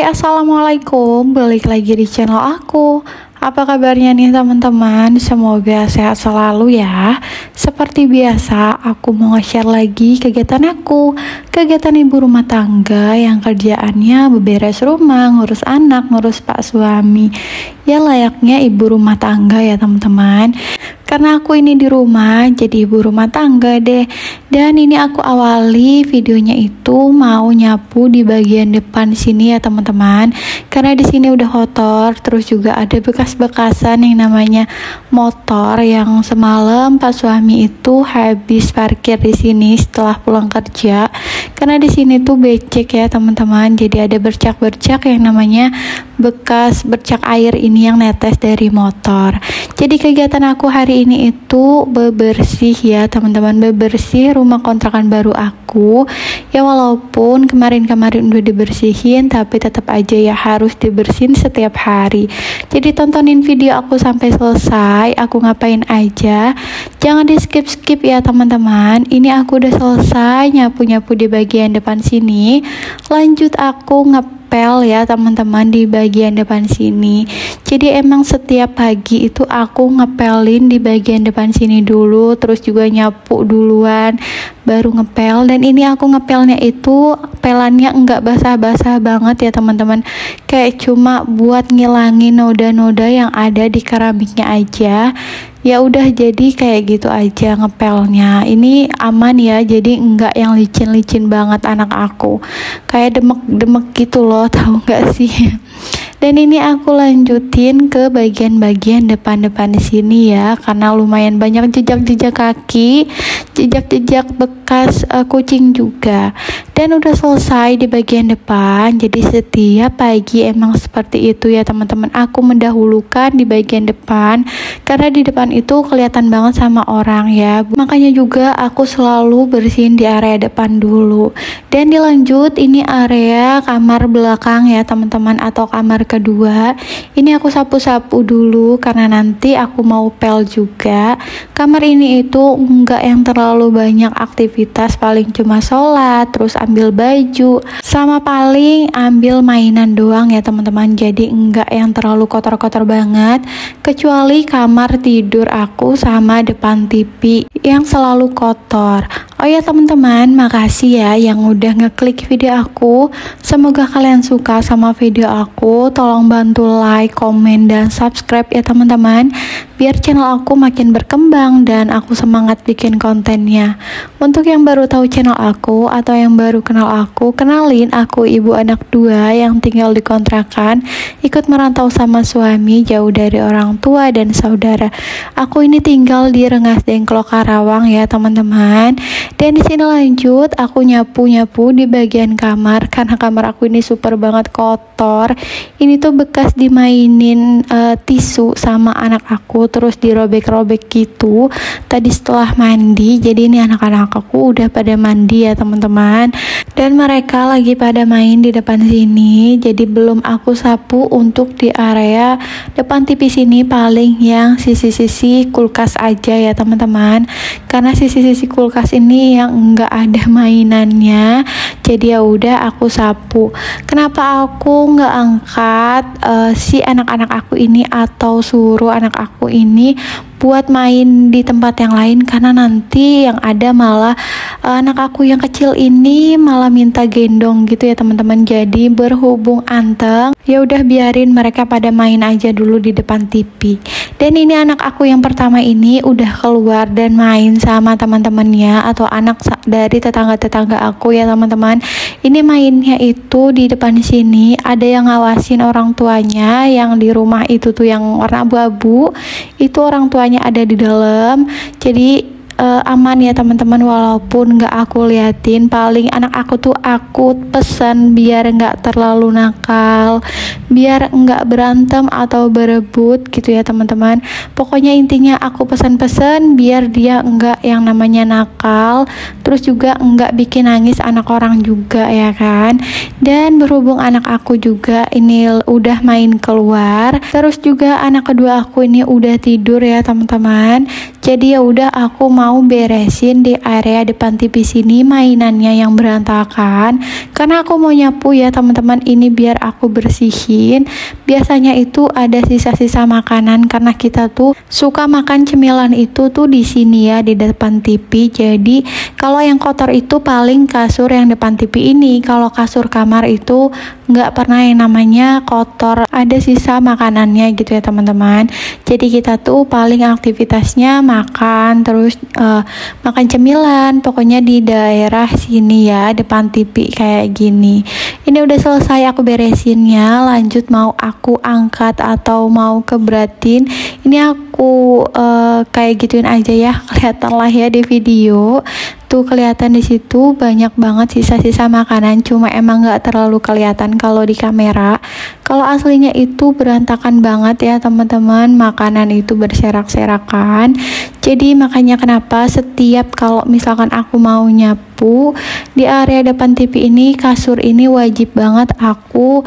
Assalamualaikum, balik lagi di channel aku. Apa kabarnya nih teman-teman? Semoga sehat selalu ya. Seperti biasa, aku mau nge-share lagi kegiatan aku. Kegiatan ibu rumah tangga yang kerjaannya beberes rumah, ngurus anak, ngurus pak suami. Ya layaknya ibu rumah tangga ya teman-teman. Karena aku ini di rumah, jadi ibu rumah tangga deh. Dan ini aku awali videonya itu mau nyapu di bagian depan sini ya teman-teman. Karena di sini udah kotor, terus juga ada bekas-bekasan yang namanya motor yang semalam pak suami itu habis parkir di sini setelah pulang kerja. Karena di sini tuh becek ya teman-teman. Jadi ada bercak-bercak yang namanya bekas bercak air ini yang netes dari motor. Jadi kegiatan aku hari ini itu bebersih ya teman-teman, bebersih rumah kontrakan baru aku. Ya walaupun kemarin-kemarin udah dibersihin, tapi tetap aja ya harus dibersihin setiap hari. Jadi tontonin video aku sampai selesai, aku ngapain aja. Jangan di skip-skip ya teman-teman. Ini aku udah selesai nyapu-nyapu di bagian depan sini. Lanjut aku ngepel ya teman-teman di bagian depan sini. Jadi emang setiap pagi itu aku ngepelin di bagian depan sini dulu, terus juga nyapu duluan baru ngepel. Dan ini aku ngepelnya itu pelannya enggak basah-basah banget ya teman-teman, kayak cuma buat ngilangin noda-noda yang ada di keramiknya aja. Ya udah, jadi kayak gitu aja ngepelnya. Ini aman ya, jadi enggak yang licin-licin banget anak aku, kayak demek-demek gitu loh, tahu nggak sih? Dan ini aku lanjutin ke bagian-bagian depan-depan di sini ya, karena lumayan banyak jejak-jejak kaki, jejak-jejak bekas kucing juga. Dan udah selesai di bagian depan. Jadi setiap pagi emang seperti itu ya teman-teman, aku mendahulukan di bagian depan karena di depan itu kelihatan banget sama orang ya. Makanya juga aku selalu bersihin di area depan dulu. Dan dilanjut ini area kamar belakang ya teman-teman, atau kamar kedua. Ini aku sapu-sapu dulu karena nanti aku mau pel juga. Kamar ini itu enggak yang terlalu banyak aktivitas, paling cuma sholat, terus ambil baju, sama paling ambil mainan doang ya teman-teman. Jadi enggak yang terlalu kotor-kotor banget, kecuali kamar tidur aku sama depan TV yang selalu kotor. Oh ya teman-teman, makasih ya yang udah ngeklik video aku. Semoga kalian suka sama video aku. Tolong bantu like, komen, dan subscribe ya teman-teman, biar channel aku makin berkembang dan aku semangat bikin kontennya. Untuk yang baru tahu channel aku atau yang baru kenal aku, kenalin, aku ibu anak 2 yang tinggal di kontrakan, ikut merantau sama suami jauh dari orang tua dan saudara. Aku ini tinggal di Rengas Dengklok, Karawang ya teman-teman. Dan di sini lanjut aku nyapu-nyapu di bagian kamar karena kamar aku ini super banget kotor. Ini tuh bekas dimainin tisu sama anak aku, terus dirobek-robek gitu tadi setelah mandi. Jadi ini anak-anak aku udah pada mandi ya teman-teman, dan mereka lagi pada main di depan sini. Jadi belum aku sapu untuk di area depan TV sini, paling yang sisi-sisi kulkas aja ya teman-teman, karena sisi-sisi kulkas ini yang enggak ada mainannya. Jadi ya udah aku sapu. Kenapa aku nggak angkat si anak-anak aku ini atau suruh anak aku ini buat main di tempat yang lain, karena nanti yang ada malah anak aku yang kecil ini malah minta gendong gitu ya teman-teman. Jadi berhubung anteng, ya udah biarin mereka pada main aja dulu di depan TV. Dan ini anak aku yang pertama ini udah keluar dan main sama teman-temannya atau anak dari tetangga-tetangga aku ya teman-teman. Ini mainnya itu di depan sini, ada yang ngawasin orang tuanya yang di rumah itu tuh yang warna abu-abu, itu orang tuanya ada di dalam. Jadi aman ya teman-teman, walaupun nggak aku liatin. Paling anak aku tuh aku pesan biar nggak terlalu nakal, biar nggak berantem atau berebut gitu ya teman-teman. Pokoknya intinya aku pesan-pesan biar dia nggak yang namanya nakal, terus juga nggak bikin nangis anak orang juga ya kan. Dan berhubung anak aku juga ini udah main keluar, terus juga anak kedua aku ini udah tidur ya teman-teman. Jadi ya udah aku mau mau beresin di area depan TV sini mainannya yang berantakan, karena aku mau nyapu ya teman-teman, ini biar aku bersihin. Biasanya itu ada sisa-sisa makanan karena kita tuh suka makan cemilan itu tuh di sini ya, di depan TV. Jadi kalau yang kotor itu paling kasur yang depan TV ini. Kalau kasur kamar itu nggak pernah yang namanya kotor, ada sisa makanannya gitu ya teman-teman. Jadi kita tuh paling aktivitasnya makan, terus makan cemilan, pokoknya di daerah sini ya, depan TV kayak gini. Ini udah selesai aku beresinnya, lanjut mau aku angkat atau mau keberatin. Ini aku kayak gituin aja ya, kelihatan lah ya di video. Tuh kelihatan di situ banyak banget sisa-sisa makanan, cuma emang nggak terlalu kelihatan kalau di kamera. Kalau aslinya itu berantakan banget ya teman-teman, makanan itu berserak-serakan. Jadi makanya kenapa setiap kalau misalkan aku mau nyapu di area depan TV ini, kasur ini wajib banget aku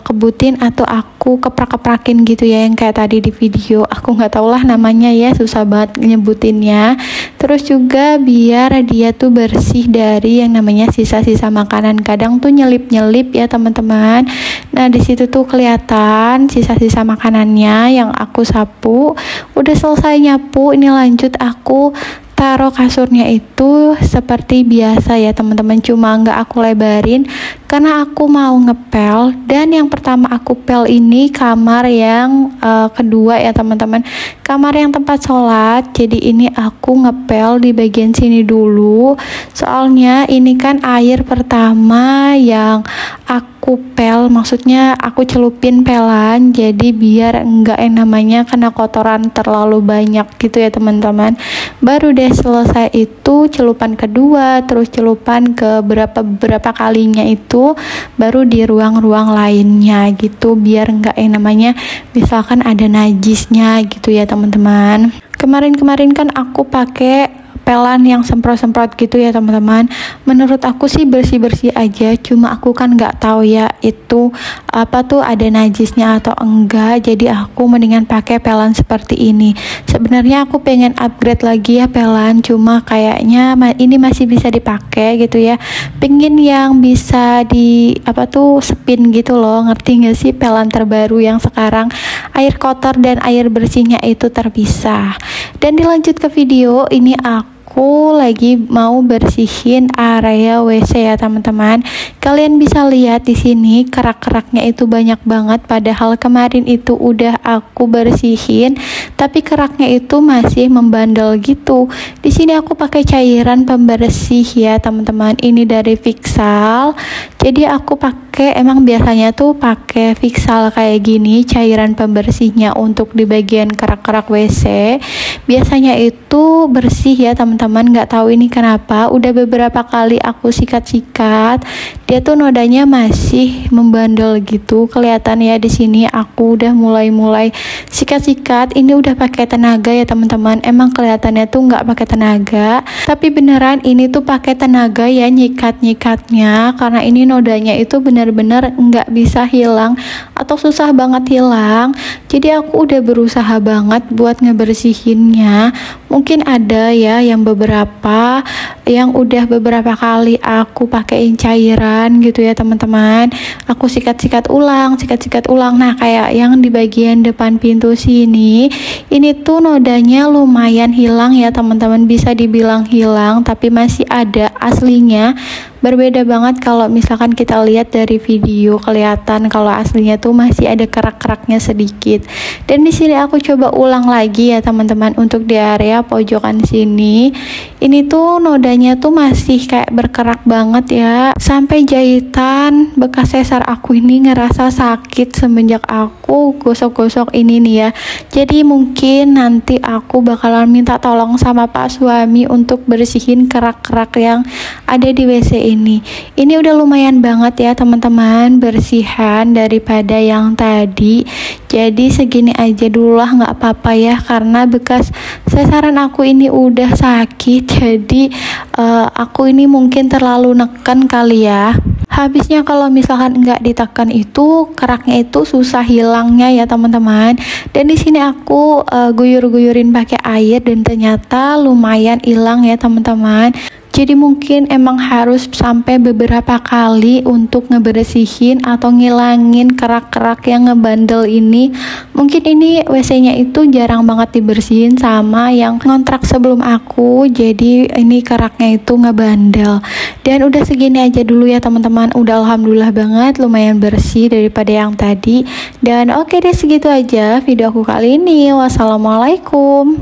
kebutin atau aku keprak-keprakin gitu ya, yang kayak tadi di video. Aku nggak tau lah namanya ya, susah banget nyebutinnya. Terus juga biar dia tuh bersih dari yang namanya sisa-sisa makanan, kadang tuh nyelip-nyelip ya teman-teman. Nah di situ tuh kelihatan sisa-sisa makanannya yang aku sapu. Udah selesai nyapu, ini lanjut aku taruh kasurnya itu seperti biasa ya teman-teman, cuma nggak aku lebarin karena aku mau ngepel. Dan yang pertama aku pel ini kamar yang kedua ya teman-teman, kamar yang tempat sholat. Jadi ini aku ngepel di bagian sini dulu, soalnya ini kan air pertama yang aku pel, maksudnya aku celupin pelan, jadi biar enggak yang namanya kena kotoran terlalu banyak gitu ya teman-teman. Baru deh selesai itu celupan kedua, terus celupan ke berapa kalinya itu baru di ruang-ruang lainnya gitu, biar enggak yang namanya misalkan ada najisnya gitu ya teman-teman. Kemarin kan aku pakai pelan yang semprot-semprot gitu ya teman-teman. Menurut aku sih bersih-bersih aja, cuma aku kan nggak tahu ya itu apa tuh ada najisnya atau enggak. Jadi aku mendingan pakai pelan seperti ini. Sebenarnya aku pengen upgrade lagi ya pelan, cuma kayaknya ini masih bisa dipakai gitu ya. Pengen yang bisa di apa tuh spin gitu loh, ngerti nggak sih, pelan terbaru yang sekarang air kotor dan air bersihnya itu terpisah. Dan dilanjut ke video, ini aku lagi mau bersihin area WC ya teman-teman. Kalian bisa lihat di sini kerak-keraknya itu banyak banget, padahal kemarin itu udah aku bersihin tapi keraknya itu masih membandel gitu. Di sini aku pakai cairan pembersih ya teman-teman, ini dari Vixal. Jadi aku pakai, emang biasanya tuh pakai Vixal kayak gini cairan pembersihnya untuk di bagian kerak-kerak WC. Biasanya itu bersih ya teman-teman, nggak tahu ini kenapa udah beberapa kali aku sikat-sikat dia tuh nodanya masih membandel gitu. Kelihatan ya di sini aku udah mulai sikat-sikat, ini udah pakai tenaga ya teman-teman. Emang kelihatannya tuh nggak pakai tenaga, tapi beneran ini tuh pakai tenaga ya nyikat-nyikatnya, karena ini nodanya itu bener-bener nggak bisa hilang atau susah banget hilang. Jadi aku udah berusaha banget buat ngebersihinnya. Mungkin ada ya yang beberapa yang udah beberapa kali aku pakein cairan gitu ya teman-teman. Aku sikat-sikat ulang. Nah kayak yang di bagian depan pintu sini, ini tuh nodanya lumayan hilang ya teman-teman, bisa dibilang hilang tapi masih ada aslinya. Berbeda banget kalau misalkan kita lihat dari video, kelihatan kalau aslinya tuh masih ada kerak-keraknya sedikit. Dan di sini aku coba ulang lagi ya teman-teman, untuk di area pojokan sini. Ini tuh nodanya tuh masih kayak berkerak banget ya. Sampai jahitan bekas sesar aku ini ngerasa sakit semenjak aku gosok-gosok ini nih ya. Jadi mungkin nanti aku bakalan minta tolong sama Pak suami untuk bersihin kerak-kerak yang ada di WC ini. Ini udah lumayan banget ya teman-teman bersihan daripada yang tadi. Jadi segini aja dulu lah, nggak apa-apa ya, karena bekas sesaran aku ini udah sakit. Jadi aku ini mungkin terlalu neken kali ya. Habisnya kalau misalkan nggak ditekan itu keraknya itu susah hilangnya ya teman-teman. Dan di sini aku guyur-guyurin pakai air dan ternyata lumayan hilang ya teman-teman. Jadi mungkin emang harus sampai beberapa kali untuk ngebersihin atau ngilangin kerak-kerak yang ngebandel ini. Mungkin ini WC-nya itu jarang banget dibersihin sama yang ngontrak sebelum aku. Jadi ini keraknya itu ngebandel. Dan udah segini aja dulu ya teman-teman. Udah alhamdulillah banget, lumayan bersih daripada yang tadi. Dan oke deh, segitu aja video aku kali ini. Wassalamualaikum.